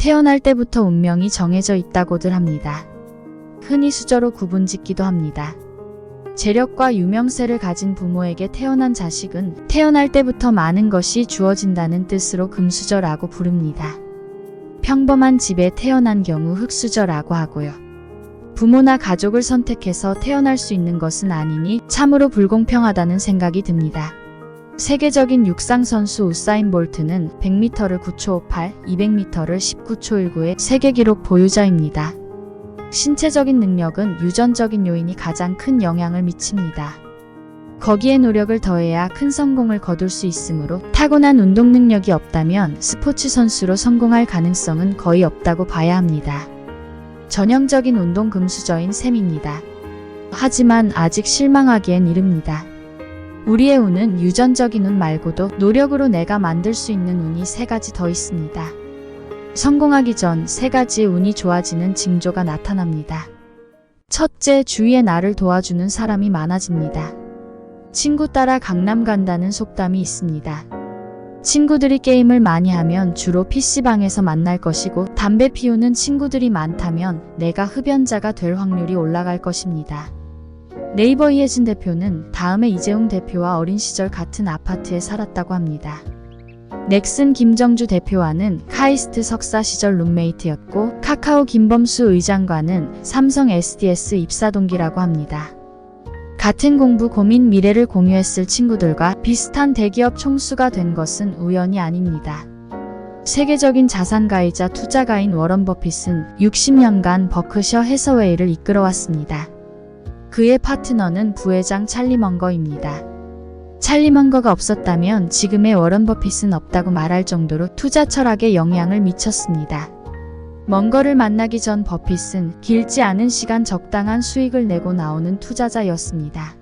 태어날 때부터 운명이 정해져 있다고들 합니다. 흔히 수저로 구분짓기도 합니다. 재력과 유명세를 가진 부모에게 태어난 자식은 태어날 때부터 많은 것이 주어진다는 뜻으로 금수저라고 부릅니다. 평범한 집에 태어난 경우 흙수저라고 하고요. 부모나 가족을 선택해서 태어날 수 있는 것은 아니니 참으로 불공평하다는 생각이 듭니다. 세계적인 육상 선수 우사인 볼트는 100m를 9초 58, 200m를 19초 19의 세계 기록 보유자입니다. 신체적인 능력은 유전적인 요인이 가장 큰 영향을 미칩니다. 거기에 노력을 더해야 큰 성공을 거둘 수 있으므로 타고난 운동 능력이 없다면 스포츠 선수로 성공할 가능성은 거의 없다고 봐야 합니다. 전형적인 운동 금수저인 셈입니다. 하지만 아직 실망하기엔 이릅니다. 우리의 운은 유전적인 운 말고도 노력으로 내가 만들 수 있는 운이 3가지 더 있습니다. 성공하기 전 3가지 운이 좋아지는 징조가 나타납니다. 첫째, 주위에 나를 도와주는 사람이 많아집니다. 친구 따라 강남 간다는 속담이 있습니다. 친구들이 게임을 많이 하면 주로 PC방에서 만날 것이고 담배 피우는 친구들이 많다면 내가 흡연자가 될 확률이 올라갈 것입니다. 네이버 이혜진 대표는 다음에 이재용 대표와 어린 시절 같은 아파트에 살았다고 합니다. 넥슨 김정주 대표와는 카이스트 석사 시절 룸메이트였고 카카오 김범수 의장과는 삼성 SDS 입사 동기라고 합니다. 같은 공부 고민 미래를 공유했을 친구들과 비슷한 대기업 총수가 된 것은 우연이 아닙니다. 세계적인 자산가이자 투자가인 워런 버핏은 60년간 버크셔 해서웨이를 이끌어왔습니다. 그의 파트너는 부회장 찰리 먼거입니다. 찰리 먼거가 없었다면 지금의 워런 버핏은 없다고 말할 정도로 투자 철학에 영향을 미쳤습니다. 먼거를 만나기 전 버핏은 길지 않은 시간 적당한 수익을 내고 나오는 투자자였습니다.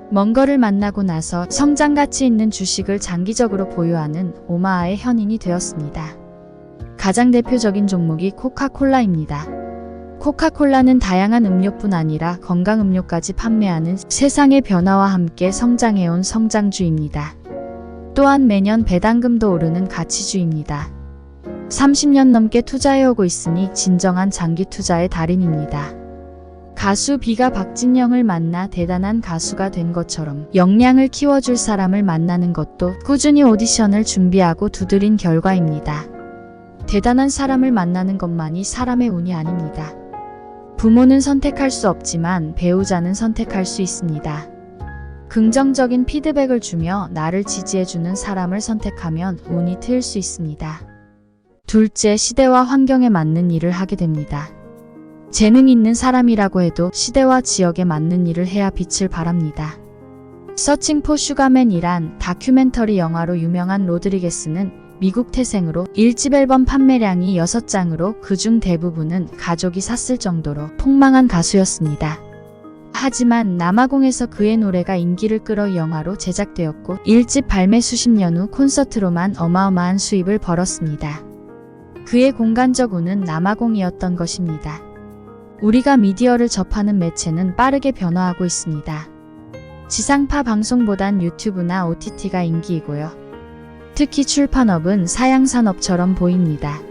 먼거를 만나고 나서 성장 가치 있는 주식을 장기적으로 보유하는 오마하의 현인이 되었습니다. 가장 대표적인 종목이 코카콜라입니다. 코카콜라는 다양한 음료뿐 아니라 건강음료까지 판매하는 세상의 변화와 함께 성장해온 성장주입니다. 또한 매년 배당금도 오르는 가치주입니다. 30년 넘게 투자해오고 있으니 진정한 장기 투자의 달인입니다. 가수 비가 박진영을 만나 대단한 가수가 된 것처럼 역량을 키워줄 사람을 만나는 것도 꾸준히 오디션을 준비하고 두드린 결과입니다. 대단한 사람을 만나는 것만이 사람의 운이 아닙니다. 부모는 선택할 수 없지만 배우자는 선택할 수 있습니다. 긍정적인 피드백을 주며 나를 지지해주는 사람을 선택하면 운이 트일 수 있습니다. 둘째, 시대와 환경에 맞는 일을 하게 됩니다. 재능 있는 사람이라고 해도 시대와 지역에 맞는 일을 해야 빛을 발합니다. 서칭 포 슈가맨이란 다큐멘터리 영화로 유명한 로드리게스는 미국 태생으로 1집 앨범 판매량이 6장으로 그중 대부분은 가족이 샀을 정도로 폭망한 가수였습니다. 하지만 남아공에서 그의 노래가 인기를 끌어 영화로 제작되었고 1집 발매 수십 년 후 콘서트로만 어마어마한 수입을 벌었습니다. 그의 공간적 운은 남아공이었던 것입니다. 우리가 미디어를 접하는 매체는 빠르게 변화하고 있습니다. 지상파 방송보단 유튜브나 OTT가 인기이고요. 특히 출판업은 사양산업처럼 보입니다.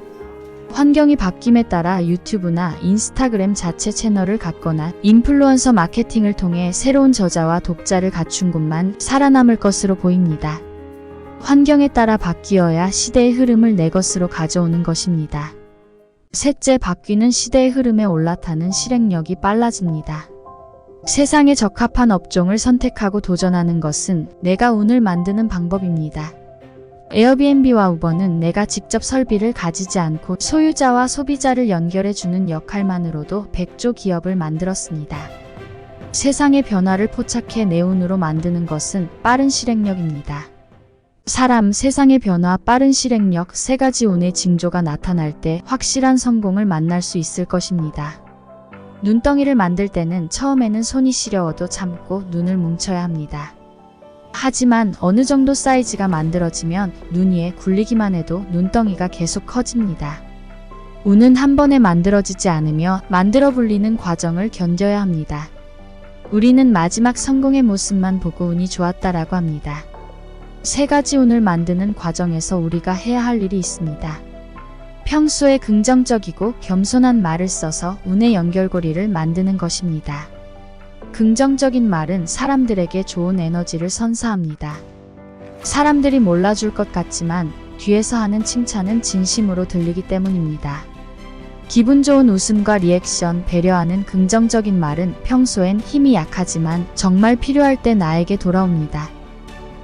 환경이 바뀜에 따라 유튜브나 인스타그램 자체 채널을 갖거나 인플루언서 마케팅을 통해 새로운 저자와 독자를 갖춘 곳만 살아남을 것으로 보입니다. 환경에 따라 바뀌어야 시대의 흐름을 내 것으로 가져오는 것입니다. 셋째, 바뀌는 시대의 흐름에 올라타는 실행력이 빨라집니다. 세상에 적합한 업종을 선택하고 도전하는 것은 내가 운을 만드는 방법입니다. 에어비앤비와 우버는 내가 직접 설비를 가지지 않고 소유자와 소비자를 연결해주는 역할만으로도 100조 기업을 만들었습니다. 세상의 변화를 포착해 내 운으로 만드는 것은 빠른 실행력입니다. 사람, 세상의 변화, 빠른 실행력 3가지 운의 징조가 나타날 때 확실한 성공을 만날 수 있을 것입니다. 눈덩이를 만들 때는 처음에는 손이 시려워도 참고 눈을 뭉쳐야 합니다. 하지만 어느 정도 사이즈가 만들어지면 눈 위에 굴리기만 해도 눈덩이가 계속 커집니다. 운은 한 번에 만들어지지 않으며 만들어 불리는 과정을 견뎌야 합니다. 우리는 마지막 성공의 모습만 보고 운이 좋았다라고 합니다. 3가지 운을 만드는 과정에서 우리가 해야 할 일이 있습니다. 평소에 긍정적이고 겸손한 말을 써서 운의 연결고리를 만드는 것입니다. 긍정적인 말은 사람들에게 좋은 에너지를 선사합니다. 사람들이 몰라줄 것 같지만 뒤에서 하는 칭찬은 진심으로 들리기 때문입니다. 기분 좋은 웃음과 리액션, 배려하는 긍정적인 말은 평소엔 힘이 약하지만 정말 필요할 때 나에게 돌아옵니다.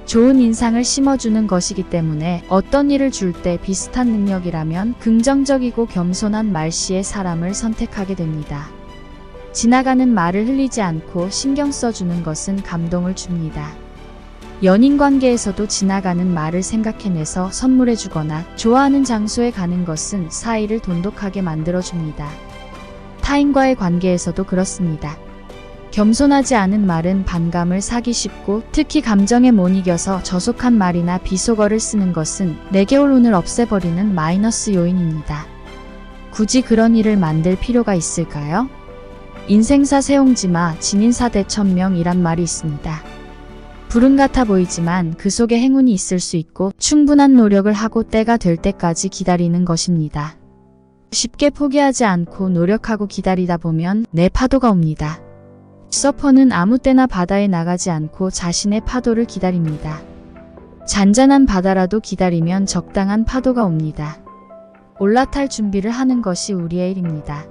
좋은 인상을 심어주는 것이기 때문에 어떤 일을 줄 때 비슷한 능력이라면 긍정적이고 겸손한 말씨의 사람을 선택하게 됩니다. 지나가는 말을 흘리지 않고 신경 써주는 것은 감동을 줍니다. 연인 관계에서도 지나가는 말을 생각해내서 선물해주거나 좋아하는 장소에 가는 것은 사이를 돈독하게 만들어줍니다. 타인과의 관계에서도 그렇습니다. 겸손하지 않은 말은 반감을 사기 쉽고 특히 감정에 못 이겨서 저속한 말이나 비속어를 쓰는 것은 내게 올 운을 없애버리는 마이너스 요인입니다. 굳이 그런 일을 만들 필요가 있을까요? 인생사 세옹지마 진인사 대천명이란 말이 있습니다. 불운 같아 보이지만 그 속에 행운이 있을 수 있고 충분한 노력을 하고 때가 될 때까지 기다리는 것입니다. 쉽게 포기하지 않고 노력하고 기다리다 보면 내 파도가 옵니다. 서퍼는 아무 때나 바다에 나가지 않고 자신의 파도를 기다립니다. 잔잔한 바다라도 기다리면 적당한 파도가 옵니다. 올라탈 준비를 하는 것이 우리의 일입니다.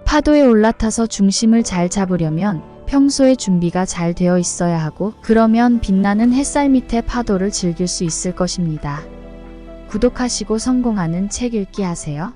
파도에 올라타서 중심을 잘 잡으려면 평소에 준비가 잘 되어 있어야 하고 그러면 빛나는 햇살 밑에 파도를 즐길 수 있을 것입니다. 구독하시고 성공하는 책 읽기 하세요.